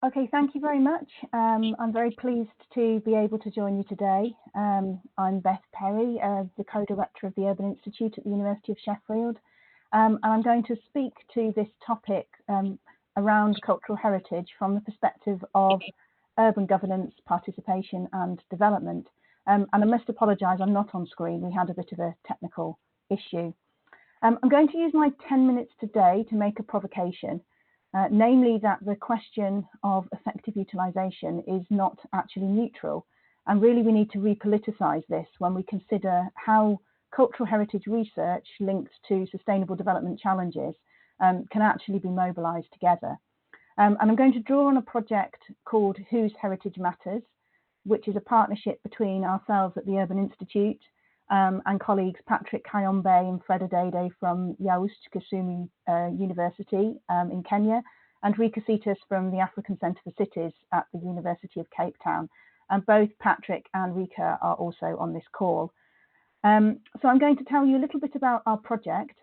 Okay, thank you very much. I'm very pleased to be able to join you today. I'm Beth Perry, the co-director of the Urban Institute at the University of Sheffield, and I'm going to speak to this topic around cultural heritage from the perspective of urban governance, participation and development. And I must apologise, I'm not on screen. We had a bit of a technical issue. I'm going to use my 10 minutes today to make a provocation. Namely that the question of effective utilisation is not actually neutral, and really we need to repoliticise this when we consider how cultural heritage research linked to sustainable development challenges can actually be mobilised together. And I'm going to draw on a project called Whose Heritage Matters, which is a partnership between ourselves at the Urban Institute and colleagues Patrick Kayombe and Fred Adede from Yaoust Kisumu University in Kenya, and Rika Cetus from the African Centre for Cities at the University of Cape Town. And both Patrick and Rika are also on this call. So I'm going to tell you a little bit about our project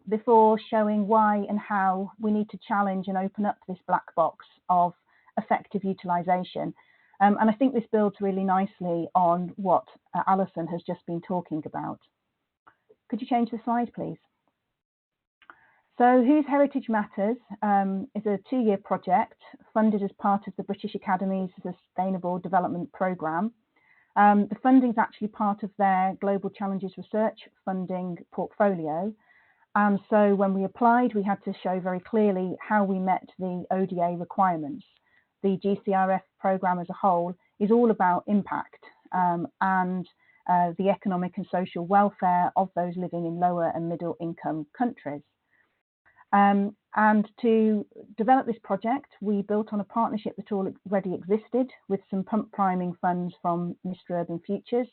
before showing why and how we need to challenge and open up this black box of effective utilisation. And I think this builds really nicely on what Alison has just been talking about. Could you change the slide, please? So Whose Heritage Matters is a 2-year project funded as part of the British Academy's Sustainable Development Programme. The funding is actually part of their Global Challenges Research funding portfolio. And so when we applied, we had to show very clearly how we met the ODA requirements. The GCRF programme as a whole is all about impact and the economic and social welfare of those living in lower and middle income countries. And to develop this project, we built on a partnership that already existed with some pump priming funds from Mr. Urban Futures.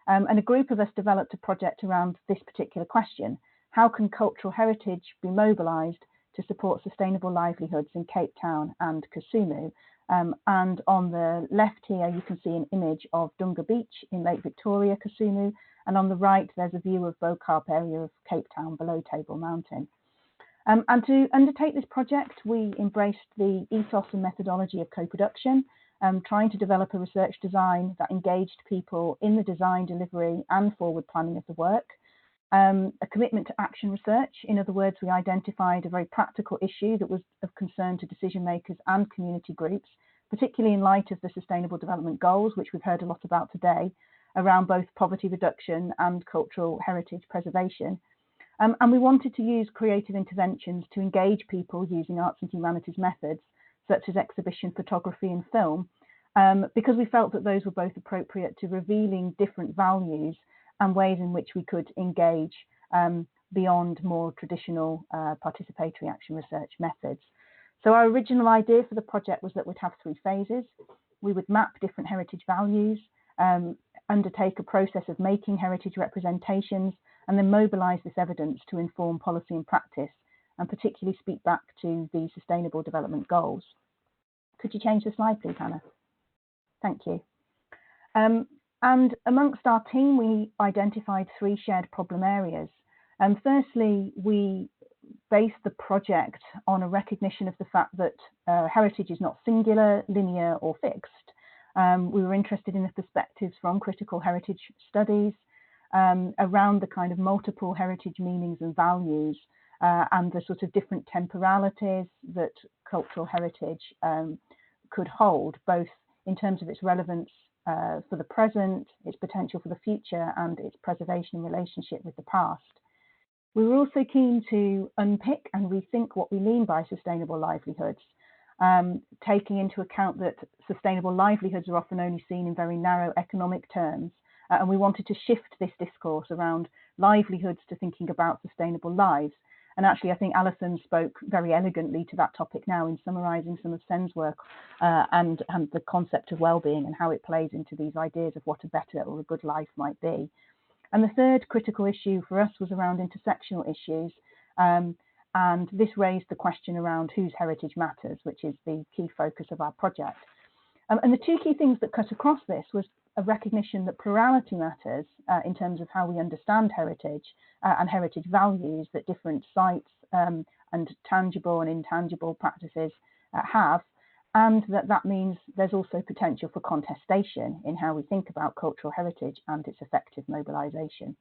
And a group of us developed a project around this particular question. How can cultural heritage be mobilised to support sustainable livelihoods in Cape Town and Kisumu? And on the left here, you can see an image of Dunga Beach in Lake Victoria, Kisumu. And on the right, there's a view of Bokarp area of Cape Town below Table Mountain. And to undertake this project, we embraced the ethos and methodology of co-production, trying to develop a research design that engaged people in the design, delivery and forward planning of the work. A commitment to action research. In other words, we identified a very practical issue that was of concern to decision makers and community groups, particularly in light of the Sustainable Development Goals, which we've heard a lot about today, around both poverty reduction and cultural heritage preservation. And we wanted to use creative interventions to engage people using arts and humanities methods, such as exhibition photography and film, because we felt that those were both appropriate to revealing different values and ways in which we could engage beyond more traditional participatory action research methods. So our original idea for the project was that we'd have 3 phases. We would map different heritage values, undertake a process of making heritage representations, and then mobilise this evidence to inform policy and practice, and particularly speak back to the Sustainable Development Goals. Could you change the slide, please, Hannah? Thank you. And amongst our team, we identified 3 shared problem areas. Firstly, we based the project on a recognition of the fact that heritage is not singular, linear or fixed. We were interested in the perspectives from critical heritage studies around the kind of multiple heritage meanings and values and the sort of different temporalities that cultural heritage could hold, both in terms of its relevance for the present, its potential for the future, and its preservation in relationship with the past. We were also keen to unpick and rethink what we mean by sustainable livelihoods, taking into account that sustainable livelihoods are often only seen in very narrow economic terms. And we wanted to shift this discourse around livelihoods to thinking about sustainable lives. And actually, I think Alison spoke very elegantly to that topic now in summarising some of Sen's work and the concept of well-being and how it plays into these ideas of what a better or a good life might be. And the third critical issue for us was around intersectional issues. And this raised the question around whose heritage matters, which is the key focus of our project. And the 2 key things that cut across this was a recognition that plurality matters in terms of how we understand heritage and heritage values that different sites and tangible and intangible practices have, and that means there's also potential for contestation in how we think about cultural heritage and its effective mobilisation.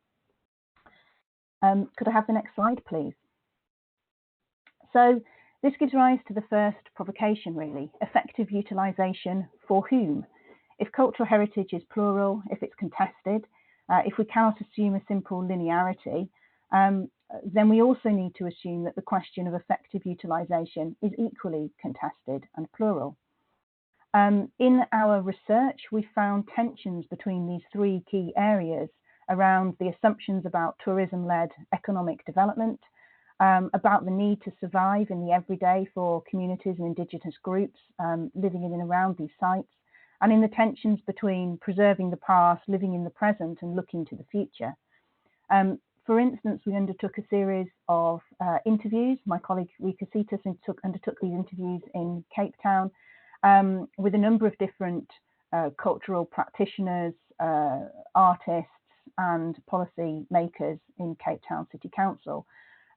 Could I have the next slide, please? So this gives rise to the first provocation, really: effective utilisation for whom? If cultural heritage is plural, if it's contested, if we cannot assume a simple linearity, then we also need to assume that the question of effective utilisation is equally contested and plural. In our research, we found tensions between these three key areas around the assumptions about tourism-led economic development, about the need to survive in the everyday for communities and Indigenous groups living in and around these sites, and in the tensions between preserving the past, living in the present, and looking to the future. For instance, we undertook a series of interviews. My colleague Rika Cetus undertook these interviews in Cape Town with a number of different cultural practitioners, artists, and policy makers in Cape Town City Council.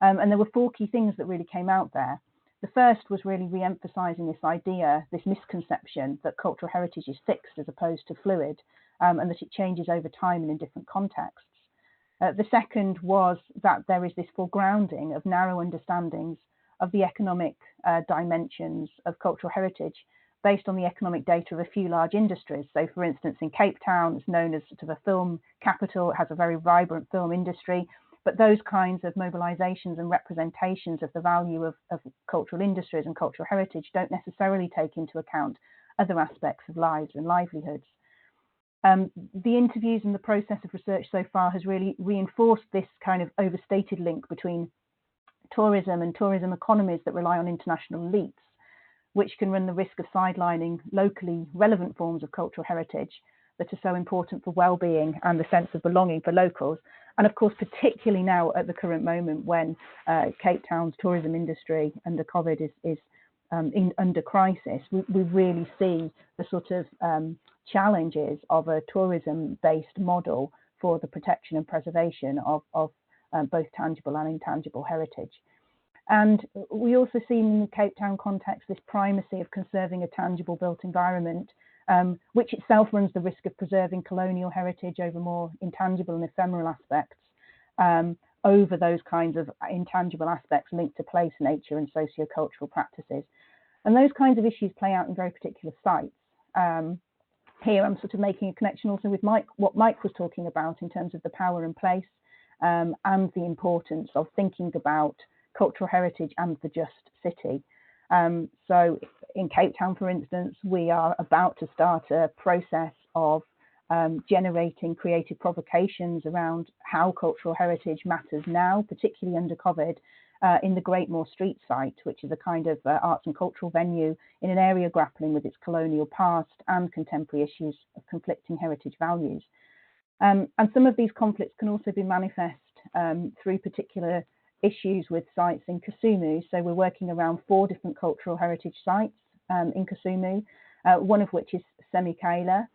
And there were four key things that really came out there. The first was really re-emphasising this idea, this misconception that cultural heritage is fixed as opposed to fluid, and that it changes over time and in different contexts. The second was that there is this foregrounding of narrow understandings of the economic dimensions of cultural heritage based on the economic data of a few large industries. So, for instance, in Cape Town, it's known as sort of a film capital. It has a very vibrant film industry, but those kinds of mobilisations and representations of the value of cultural industries and cultural heritage don't necessarily take into account other aspects of lives and livelihoods. The interviews and the process of research so far has really reinforced this kind of overstated link between tourism and tourism economies that rely on international elites, which can run the risk of sidelining locally relevant forms of cultural heritage that are so important for well-being and the sense of belonging for locals. And of course, particularly now at the current moment when Cape Town's tourism industry under COVID is under crisis, we really see the sort of challenges of a tourism-based model for the protection and preservation of both tangible and intangible heritage. And we also see in the Cape Town context this primacy of conserving a tangible built environment, which itself runs the risk of preserving colonial heritage over more intangible and ephemeral aspects, over those kinds of intangible aspects linked to place, nature, and socio-cultural practices. And those kinds of issues play out in very particular sites. Here I'm sort of making a connection also with what Mike was talking about in terms of the power and place, and the importance of thinking about cultural heritage and the just city. So in Cape Town, for instance, we are about to start a process of generating creative provocations around how cultural heritage matters now, particularly under COVID, in the Great Moor Street site, which is a kind of arts and cultural venue in an area grappling with its colonial past and contemporary issues of conflicting heritage values. And some of these conflicts can also be manifest through particular issues with sites in Kisumu. So we're working around 4 different cultural heritage sites in Kisumu, one of which is Semikaila,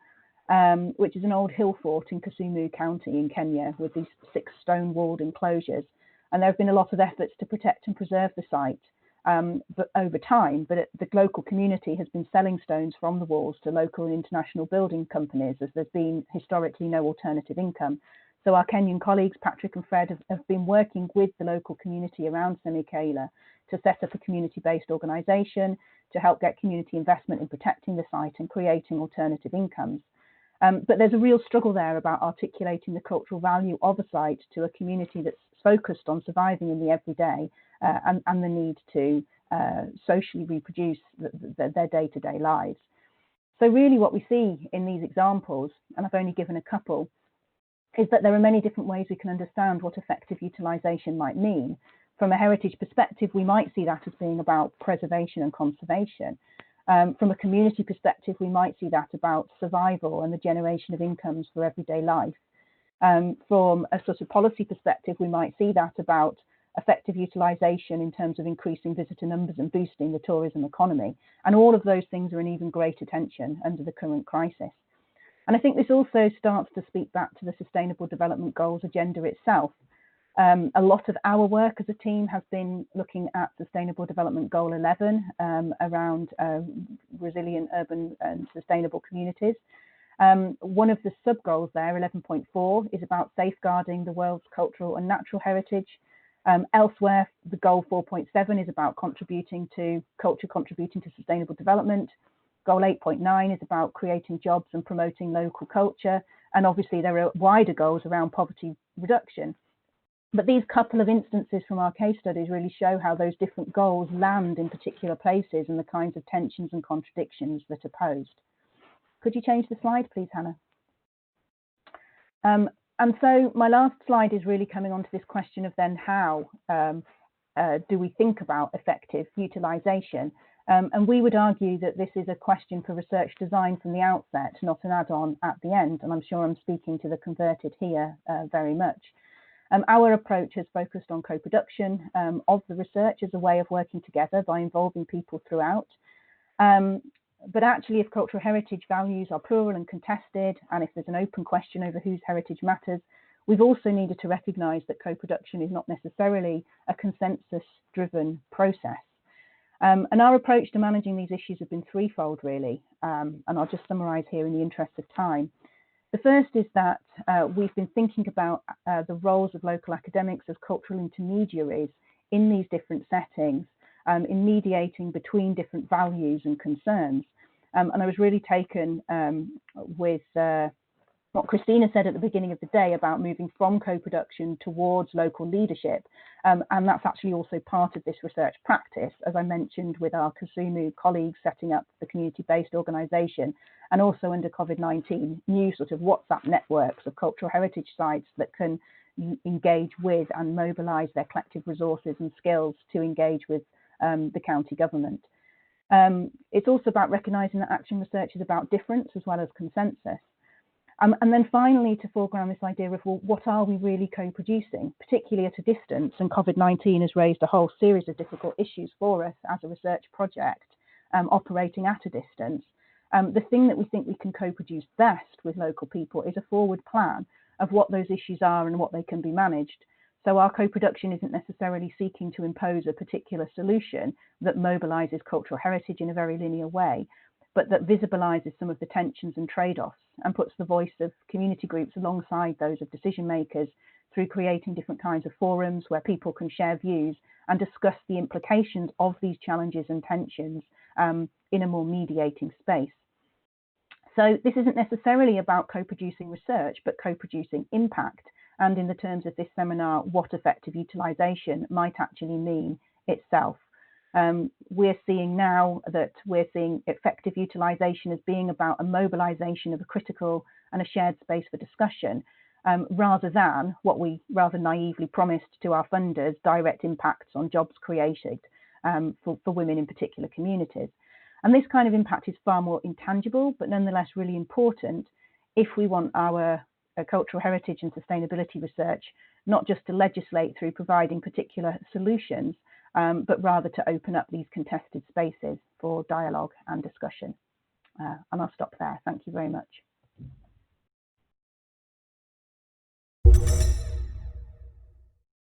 which is an old hill fort in Kisumu County in Kenya with these 6 stone-walled enclosures. And there have been a lot of efforts to protect and preserve the site but over time, but the local community has been selling stones from the walls to local and international building companies as there's been historically no alternative income. So our Kenyan colleagues, Patrick and Fred, have been working with the local community around Semikaila to set up a community-based organisation to help get community investment in protecting the site and creating alternative incomes. But there's a real struggle there about articulating the cultural value of a site to a community that's focused on surviving in the everyday and the need to socially reproduce their day-to-day lives. So really what we see in these examples, and I've only given a couple, is that there are many different ways we can understand what effective utilisation might mean. From a heritage perspective, we might see that as being about preservation and conservation. From a community perspective, we might see that about survival and the generation of incomes for everyday life. From a sort of policy perspective, we might see that about effective utilisation in terms of increasing visitor numbers and boosting the tourism economy. And all of those things are in even greater tension under the current crisis. And I think this also starts to speak back to the Sustainable Development Goals agenda itself. A lot of our work as a team has been looking at Sustainable Development Goal 11 around resilient urban and sustainable communities. One of the sub-goals there, 11.4, is about safeguarding the world's cultural and natural heritage. Elsewhere, the goal 4.7 is about contributing to sustainable development. Goal 8.9 is about creating jobs and promoting local culture. And obviously there are wider goals around poverty reduction. But these couple of instances from our case studies really show how those different goals land in particular places and the kinds of tensions and contradictions that are posed. Could you change the slide, please, Hannah? And so my last slide is really coming on to this question of then how do we think about effective utilisation? And we would argue that this is a question for research design from the outset, not an add-on at the end. And I'm sure I'm speaking to the converted here very much. Our approach has focused on co-production of the research as a way of working together by involving people throughout. But actually, if cultural heritage values are plural and contested, and if there's an open question over whose heritage matters, we've also needed to recognise that co-production is not necessarily a consensus-driven process. And our approach to managing these issues has been threefold, really, and I'll just summarise here in the interest of time. The first is that we've been thinking about the roles of local academics as cultural intermediaries in these different settings, in mediating between different values and concerns. And I was really taken with what Christina said at the beginning of the day about moving from co-production towards local leadership. And that's actually also part of this research practice, as I mentioned, with our Kasumu colleagues setting up the community-based organisation, and also under COVID-19, new sort of WhatsApp networks of cultural heritage sites that can engage with and mobilise their collective resources and skills to engage with the county government. It's also about recognising that action research is about difference as well as consensus. And then finally, to foreground this idea of, well, what are we really co-producing, particularly at a distance? And COVID-19 has raised a whole series of difficult issues for us as a research project operating at a distance. The thing that we think we can co-produce best with local people is a forward plan of what those issues are and what they can be managed. So our co-production isn't necessarily seeking to impose a particular solution that mobilises cultural heritage in a very linear way, but that visibilises some of the tensions and trade-offs and puts the voice of community groups alongside those of decision makers through creating different kinds of forums where people can share views and discuss the implications of these challenges and tensions in a more mediating space. So this isn't necessarily about co-producing research, but co-producing impact. And in the terms of this seminar, what effective utilisation might actually mean itself. We're seeing now that we're seeing effective utilisation as being about a mobilisation of a critical and a shared space for discussion, rather than what we rather naively promised to our funders, direct impacts on jobs created for women in particular communities. And this kind of impact is far more intangible, but nonetheless really important if we want our cultural heritage and sustainability research not just to legislate through providing particular solutions, but rather to open up these contested spaces for dialogue and discussion. And I'll stop there. Thank you very much.